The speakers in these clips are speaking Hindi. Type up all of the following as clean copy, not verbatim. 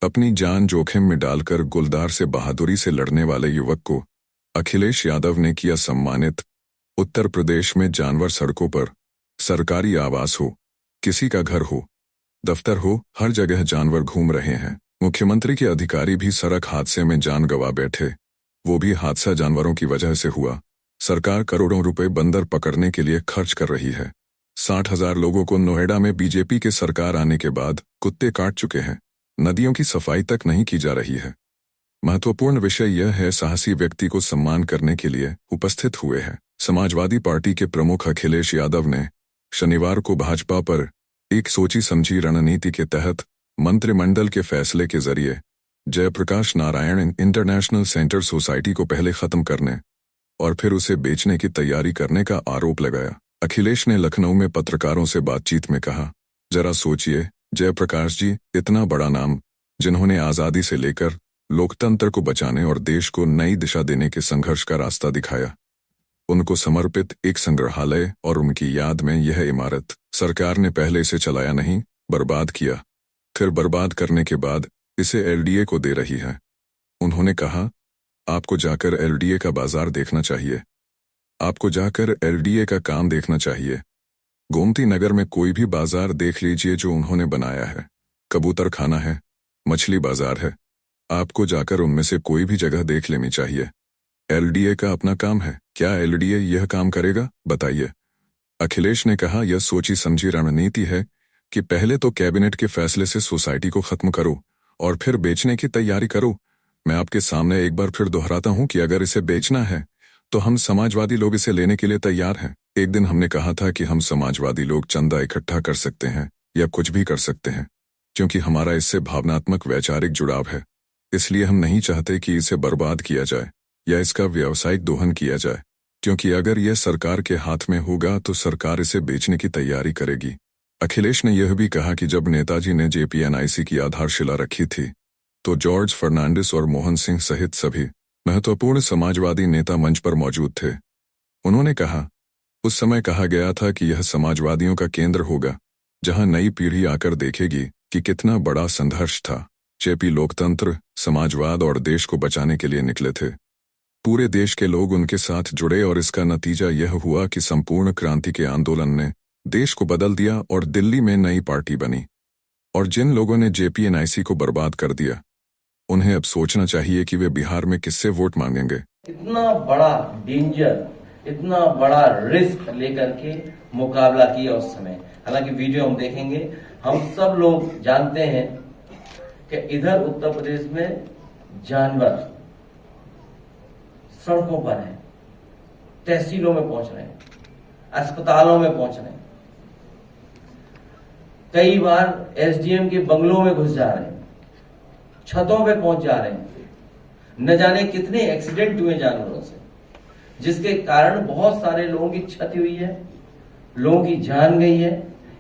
अपनी जान जोखिम में डालकर गुलदार से बहादुरी से लड़ने वाले युवक को अखिलेश यादव ने किया सम्मानित। उत्तर प्रदेश में जानवर सड़कों पर, सरकारी आवास हो, किसी का घर हो, दफ्तर हो, हर जगह जानवर घूम रहे हैं। मुख्यमंत्री के अधिकारी भी सड़क हादसे में जान गंवा बैठे। वो भी हादसा जानवरों की वजह से हुआ। सरकार करोड़ों रुपए बंदर पकड़ने के लिए खर्च कर रही है। 60,000 लोगों को नोएडा में बीजेपी के सरकार आने के बाद कुत्ते काट चुके हैं। नदियों की सफाई तक नहीं की जा रही है। महत्वपूर्ण विषय यह है, साहसी व्यक्ति को सम्मान करने के लिए उपस्थित हुए हैं। समाजवादी पार्टी के प्रमुख अखिलेश यादव ने शनिवार को भाजपा पर एक सोची समझी रणनीति के तहत मंत्रिमंडल के फैसले के जरिए Jayaprakash Narayan international centre society को पहले खत्म करने और फिर उसे बेचने की तैयारी करने का आरोप लगाया। अखिलेश ने लखनऊ में पत्रकारों से बातचीत में कहा, जरा सोचिए, जयप्रकाश जी, इतना बड़ा नाम, जिन्होंने आजादी से लेकर लोकतंत्र को बचाने और देश को नई दिशा देने के संघर्ष का रास्ता दिखाया, उनको समर्पित एक संग्रहालय और उनकी याद में यह इमारत सरकार ने पहले इसे चलाया नहीं, बर्बाद किया, फिर बर्बाद करने के बाद इसे एलडीए को दे रही है। उन्होंने कहा, आपको जाकर एलडीए का बाजार देखना चाहिए, आपको जाकर एलडीए का काम देखना चाहिए। गोमती नगर में कोई भी बाजार देख लीजिए जो उन्होंने बनाया है, कबूतर खाना है, मछली बाजार है, आपको जाकर उनमें से कोई भी जगह देख लेनी चाहिए। एलडीए का अपना काम है, क्या एलडीए यह काम करेगा, बताइए। अखिलेश ने कहा, यह सोची समझी रणनीति है कि पहले तो कैबिनेट के फैसले से सोसाइटी को खत्म करो और फिर बेचने की तैयारी करो। मैं आपके सामने एक बार फिर दोहराता हूं कि अगर इसे बेचना है तो हम समाजवादी लोग इसे लेने के लिए तैयार हैं। एक दिन हमने कहा था कि हम समाजवादी लोग चंदा इकट्ठा कर सकते हैं या कुछ भी कर सकते हैं, क्योंकि हमारा इससे भावनात्मक वैचारिक जुड़ाव है। इसलिए हम नहीं चाहते कि इसे बर्बाद किया जाए या इसका व्यावसायिक दोहन किया जाए, क्योंकि अगर यह सरकार के हाथ में होगा तो सरकार इसे बेचने की तैयारी करेगी। अखिलेश ने यह भी कहा कि जब नेताजी ने जेपीएनआईसी की आधारशिला रखी थी तो जॉर्ज फर्नांडिस और मोहन सिंह सहित सभी महत्वपूर्ण समाजवादी नेता मंच पर मौजूद थे। उन्होंने कहा, उस समय कहा गया था कि यह समाजवादियों का केंद्र होगा, जहां नई पीढ़ी आकर देखेगी कि कितना बड़ा संघर्ष था। जेपी लोकतंत्र, समाजवाद और देश को बचाने के लिए निकले थे। पूरे देश के लोग उनके साथ जुड़े और इसका नतीजा यह हुआ कि संपूर्ण क्रांति के आंदोलन ने देश को बदल दिया और दिल्ली में नई पार्टी बनी। और जिन लोगों ने जेपीएनआईसी को बर्बाद कर दिया, उन्हें अब सोचना चाहिए कि वे बिहार में किससे वोट मांगेंगे। इतना बड़ा डेंजर, इतना बड़ा रिस्क लेकर के मुकाबला किया उस समय। हालांकि वीडियो हम देखेंगे, हम सब लोग जानते हैं कि इधर उत्तर प्रदेश में जानवर सड़कों पर हैं, तहसीलों में पहुंच रहे हैं, अस्पतालों में पहुंच रहे हैं, कई बार एसडीएम के बंगलों में घुस जा रहे हैं, छतों पे पहुंच जा रहे हैं। न जाने कितने एक्सीडेंट हुए जानवरों से, जिसके कारण बहुत सारे लोगों की क्षति हुई है, लोगों की जान गई है।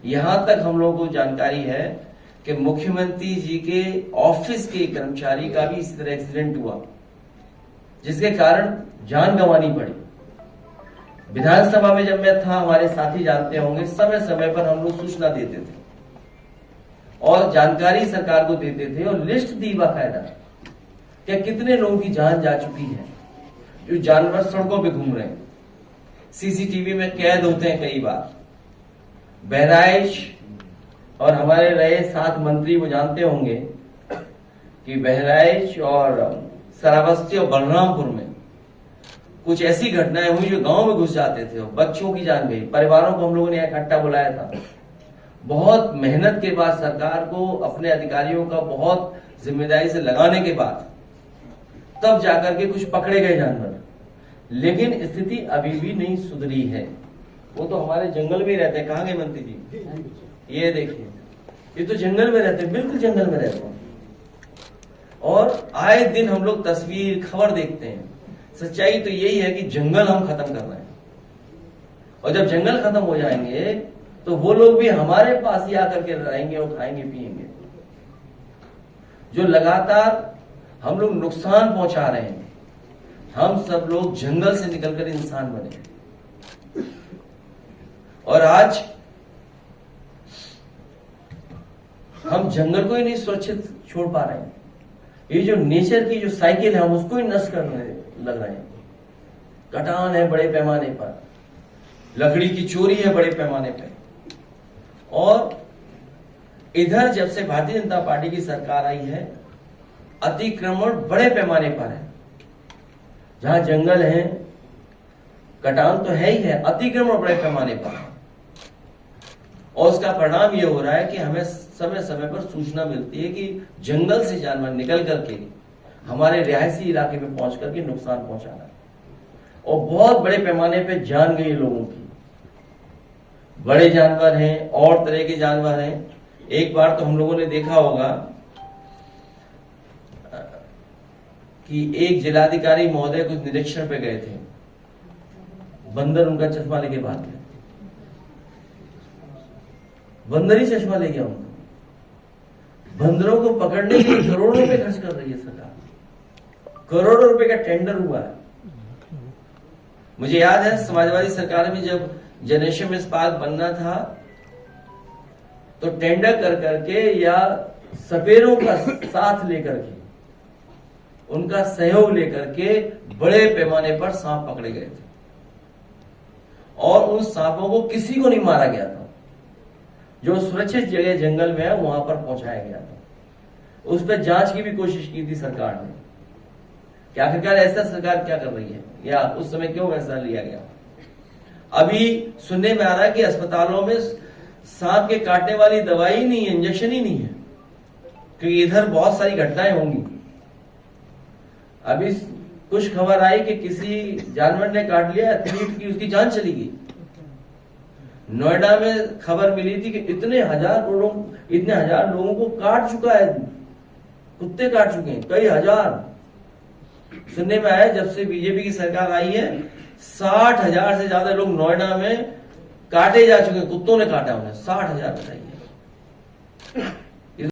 यहां तक हम लोगों को जानकारी है कि मुख्यमंत्री जी के ऑफिस के कर्मचारी का भी इसी तरह एक्सीडेंट हुआ, जिसके कारण जान गंवानी पड़ी। विधानसभा में जब मैं था, हमारे साथी जानते होंगे, समय समय पर हम लोग सूचना देते थे और जानकारी सरकार को देते थे और लिस्ट दी बाकायदा कि कितने लोगों की जान जा चुकी है जो जानवर सड़कों पे घूम रहे हैं। सीसीटीवी में कैद होते हैं कई बार। बहराइच और हमारे रहे 7 मंत्री, वो जानते होंगे कि बहराइच और श्रावस्ती और बलरामपुर में कुछ ऐसी घटनाएं हुई जो गांव में घुस जाते थे और बच्चों की जान गई। परिवारों को हम लोगों ने इकट्ठा बुलाया था। बहुत मेहनत के बाद, सरकार को अपने अधिकारियों का बहुत जिम्मेदारी से लगाने के बाद तब जाकर के कुछ पकड़े गए जानवर। लेकिन स्थिति अभी भी नहीं सुधरी है। वो तो हमारे जंगल में ही रहते हैं। कहाँ गए मंत्री जी? ये देखिए, ये तो जंगल में रहते हैं, बिल्कुल जंगल में रहते हैं। और आए दिन हम लोग तस्वीर, खबर देखते हैं। सच्चाई तो यही है कि जंगल हम खत्म कर रहे हैं, और जब जंगल खत्म हो जाएंगे तो वो लोग भी हमारे पास ही आकर के रहेंगे और खाएंगे पिएंगे। जो लगातार हम लोग नुकसान पहुंचा रहे हैं, हम सब लोग जंगल से निकलकर इंसान बने। और आज हम जंगल को ही नहीं सुरक्षित छोड़ पा रहे हैं। ये जो नेचर की जो साइकिल है हम उसको ही नष्ट करने लग रहे हैं। कटान है बड़े पैमाने पर, लकड़ी की चोरी है बड़े पैमाने पर, और इधर जब से भारतीय जनता पार्टी की सरकार आई है अतिक्रमण बड़े पैमाने पर है। जहां जंगल है कटान तो है ही है, अतिक्रमण बड़े पैमाने पर है। और उसका परिणाम यह हो रहा है कि हमें समय समय पर सूचना मिलती है कि जंगल से जानवर निकल करके हमारे रिहायशी इलाके में पहुंच करके नुकसान पहुंचा रहा है, और बहुत बड़े पैमाने पे जान गई लोगों की। बड़े जानवर हैं और तरह के जानवर हैं। एक बार तो हम लोगों ने देखा होगा कि एक जिलाधिकारी महोदय कुछ निरीक्षण पे गए थे, बंदर उनका चश्मा लेके भाग गया। बंदर ही चश्मा ले गया उनको। बंदरों को पकड़ने के लिए करोड़ों रुपए खर्च कर रही है सरकार, करोड़ों रुपए का टेंडर हुआ है। मुझे याद है समाजवादी सरकार में जब जनरेशन में पार्क बनना था तो टेंडर कर करके या सपेरों का साथ लेकर के, उनका सहयोग लेकर के बड़े पैमाने पर सांप पकड़े गए थे, और उन सांपों को किसी को नहीं मारा गया था। जो सुरक्षित जगह जंगल में है वहां पर पहुंचाया गया था। उस पर जांच की भी कोशिश की थी सरकार ने। क्या आखिरकार ऐसा सरकार क्या कर रही है, या उस समय क्यों फैसला लिया गया? अभी सुनने में आ रहा है कि अस्पतालों में सांप के काटने वाली दवाई नहीं है, इंजेक्शन ही नहीं है, क्योंकि इधर बहुत सारी घटनाएं होंगी। अभी कुछ खबर आई कि किसी जानवर ने काट लिया एथलीट की, उसकी जान चली गई। नोएडा में खबर मिली थी कि इतने हजार लोगों को काट चुका है, कुत्ते काट चुके हैं, कई हजार। सुनने में आया जब से बीजेपी की सरकार आई है 60,000 से ज्यादा लोग नोएडा में काटे जा चुके हैं, कुत्तों ने काटा उन्हें 60,000। बताइए।